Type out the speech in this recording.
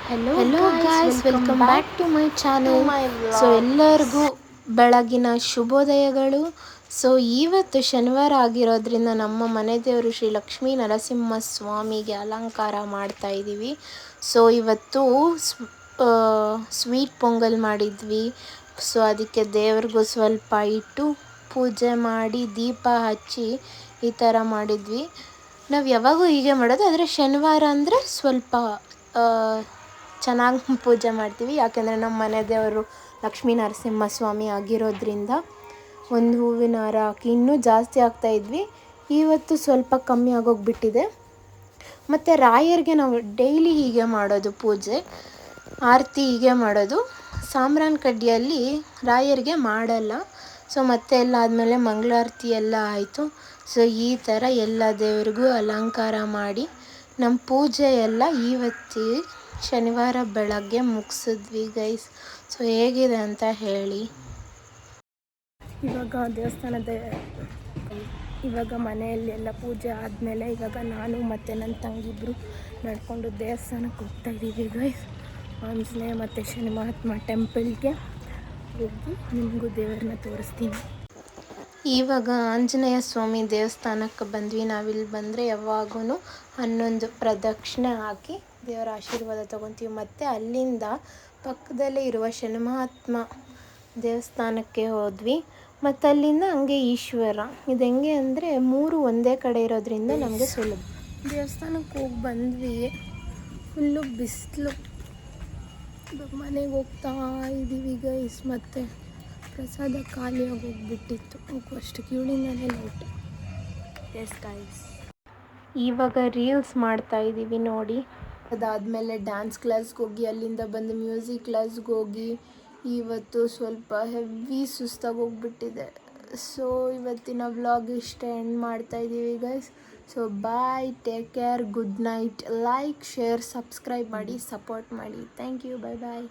Hello guys, welcome back to my channel. So ಎಲ್ಲರಿಗೂ ಬೆಳಗಿನ ಶುಭೋದಯಗಳು. So ಇವತ್ತು ಶನಿವಾರ ಆಗಿರೋದ್ರಿಂದ ನಮ್ಮ ಮನೆ ದೇವರು ಶ್ರೀ ಲಕ್ಷ್ಮೀ ನರಸಿಂಹ ಸ್ವಾಮಿಗೆ ಅಲಂಕಾರ ಮಾಡ್ತಾ ಇದ್ದೀವಿ. ಸೊ ಇವತ್ತು ಸ್ವೀಟ್ ಪೊಂಗಲ್ ಮಾಡಿದ್ವಿ. ಸೊ ಅದಕ್ಕೆ ದೇವ್ರಿಗೂ ಸ್ವಲ್ಪ ಇಟ್ಟು ಪೂಜೆ ಮಾಡಿ ದೀಪ ಹಚ್ಚಿ ಈ ಥರ ಮಾಡಿದ್ವಿ. ನಾವು ಯಾವಾಗೂ ಹೀಗೆ ಮಾಡೋದು, ಆದರೆ ಶನಿವಾರ ಅಂದರೆ ಸ್ವಲ್ಪ ಚೆನ್ನಾಗಿ ಪೂಜೆ ಮಾಡ್ತೀವಿ. ಯಾಕೆಂದರೆ ನಮ್ಮ ಮನೆ ದೇವರು ಲಕ್ಷ್ಮೀ ನರಸಿಂಹ ಸ್ವಾಮಿ ಆಗಿರೋದ್ರಿಂದ ಒಂದು ಹೂವಿನ ಹಾರ ಹಾಕಿ ಇನ್ನೂ ಜಾಸ್ತಿ ಆಗ್ತಾಯಿದ್ವಿ. ಇವತ್ತು ಸ್ವಲ್ಪ ಕಮ್ಮಿ ಆಗೋಗಿಬಿಟ್ಟಿದೆ. ಮತ್ತು ರಾಯರಿಗೆ ನಾವು ಡೈಲಿ ಹೀಗೆ ಮಾಡೋದು, ಪೂಜೆ ಆರತಿ ಹೀಗೆ ಮಾಡೋದು. ಸಾಂಬ್ರಾಣಿ ಕಡ್ಡಿಯಲ್ಲಿ ರಾಯರಿಗೆ ಮಾಡಲ್ಲ. ಸೊ ಮತ್ತೆ ಎಲ್ಲ ಆದಮೇಲೆ ಮಂಗಳಾರತಿ ಎಲ್ಲ ಆಯಿತು. ಸೊ ಈ ಥರ ಎಲ್ಲ ದೇವ್ರಿಗೂ ಅಲಂಕಾರ ಮಾಡಿ ನಮ್ಮ ಪೂಜೆ ಎಲ್ಲ ಇವತ್ತು ಶನಿವಾರ ಬೆಳಗ್ಗೆ ಮುಗಿಸಿದ್ವಿ ಗೈಸ್. ಸೊ ಹೇಗಿದೆ ಅಂತ ಹೇಳಿ. ಇವಾಗ ಮನೆಯಲ್ಲಿ ಎಲ್ಲ ಪೂಜೆ ಆದಮೇಲೆ ಇವಾಗ ನಾನು ಮತ್ತು ನನ್ನ ತಂಗಿಬ್ರು ನಡ್ಕೊಂಡು ದೇವಸ್ಥಾನಕ್ಕೆ ಹೋಗ್ತಾಯಿದ್ದೀವಿ ಗೈಸ್. ಆಂಜನೇಯ ಮತ್ತು ಶನಿ ಮಹಾತ್ಮ ಟೆಂಪಲ್ಗೆ ಹೋಗಿ ನಿಮಗೂ ದೇವ್ರನ್ನ ತೋರಿಸ್ತೀನಿ. ಇವಾಗ ಆಂಜನೇಯ ಸ್ವಾಮಿ ದೇವಸ್ಥಾನಕ್ಕೆ ಬಂದ್ವಿ. ನಾವಿಲ್ಲಿ ಬಂದರೆ ಯಾವಾಗೂ 11 ಪ್ರದಕ್ಷಿಣೆ ಹಾಕಿ ದೇವರ ಆಶೀರ್ವಾದ ತೊಗೊತೀವಿ. ಮತ್ತು ಅಲ್ಲಿಂದ ಪಕ್ಕದಲ್ಲೇ ಇರುವ ಶನಿ ಮಹಾತ್ಮ ದೇವಸ್ಥಾನಕ್ಕೆ ಹೋದ್ವಿ. ಮತ್ತು ಅಲ್ಲಿಂದ ಹಂಗೆ ಈಶ್ವರ. ಇದು ಹೆಂಗೆ ಅಂದರೆ 3 ಒಂದೇ ಕಡೆ ಇರೋದ್ರಿಂದ ನಮಗೆ ಸುಲಭ. ದೇವಸ್ಥಾನಕ್ಕೆ ಹೋಗಿ ಬಂದ್ವಿ. ಫುಲ್ಲು ಬಿಸಿಲು. ಇವಾಗ ಮನೆಗೆ ಹೋಗ್ತಾ ಇದ್ದೀವಿ ಗೈಸ್. ಮತ್ತು ಪ್ರಸಾದ ಖಾಲಿಯಾಗಿ ಹೋಗ್ಬಿಟ್ಟಿತ್ತು. ಹೋಗುವಷ್ಟು ಕ್ಯೂಳಿಂದಲೇ ಲೇಟ್. ಎಸ್ ಗೈಸ್, ಇವಾಗ ರೀಲ್ಸ್ ಮಾಡ್ತಾಯಿದ್ದೀವಿ ನೋಡಿ. ಅದಾದಮೇಲೆ ಡ್ಯಾನ್ಸ್ ಕ್ಲಾಸ್ಗೆ ಹೋಗಿ ಅಲ್ಲಿಂದ ಬಂದು ಮ್ಯೂಸಿಕ್ ಕ್ಲಾಸ್ಗೆ ಹೋಗಿ ಇವತ್ತು ಸ್ವಲ್ಪ ಹೆವಿ ಸುಸ್ತಾಗಿ ಹೋಗ್ಬಿಟ್ಟಿದೆ. ಸೊ ಇವತ್ತಿನ ವ್ಲಾಗ್ ಇಷ್ಟೇ ಎಂಡ್ ಮಾಡ್ತಾಯಿದ್ದೀವಿ guys. So bye, take care, good night. Like, share, subscribe ಮಾಡಿ, ಸಪೋರ್ಟ್ ಮಾಡಿ. Thank you, bye bye.